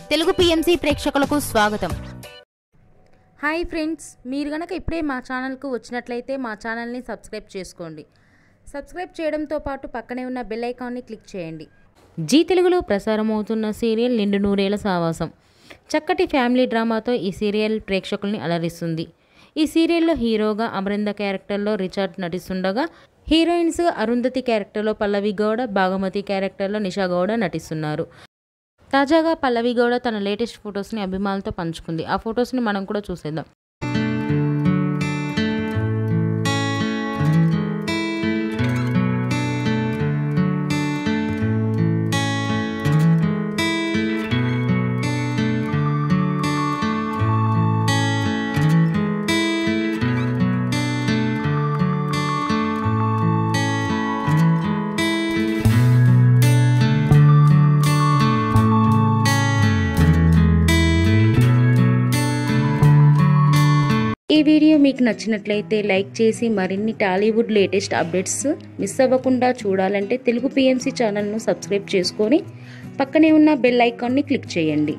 Telugu PMC ప్రేక్షకులకు స్వాగతం. Hi friends, మీరు గనక ఇప్పుడే మా ఛానల్కు వచ్చినట్లయితే మా ఛానల్ని సబ్స్క్రైబ్ చేసుకోండి. సబ్స్క్రైబ్ చేయడంతో పాటు పక్కనే ఉన్న బెల్ ఐకాన్ని క్లిక్ చేయండి. జీ తెలుగులో ప్రసారమవుతున్న సీరియల్ నిండు నూరేళ్ల సావాసం చక్కటి ఫ్యామిలీ డ్రామాతో ఈ సీరియల్ ప్రేక్షకుల్ని అలరిస్తుంది. ఈ సీరియల్లో హీరోగా అమరింద క్యారెక్టర్లో రిచర్డ్ నటిస్తుండగా, హీరోయిన్స్ అరుంధతి క్యారెక్టర్లో పల్లవి గౌడ, భాగమతి క్యారెక్టర్లో నిషా గౌడ నటిస్తున్నారు. తాజాగా పల్లవి గౌడ తన లేటెస్ట్ ఫొటోస్ని అభిమానులతో పంచుకుంది. ఆ ఫొటోస్ని మనం కూడా చూసేద్దాం. ఈ వీడియో మీకు నచ్చినట్లయితే లైక్ చేసి మరిన్ని టాలీవుడ్ లేటెస్ట్ అప్డేట్స్ మిస్ అవ్వకుండా చూడాలంటే తెలుగు పిఎంసి ఛానల్ను సబ్స్క్రైబ్ చేసుకొని పక్కనే ఉన్న బెల్ ఐకాన్ని క్లిక్ చేయండి.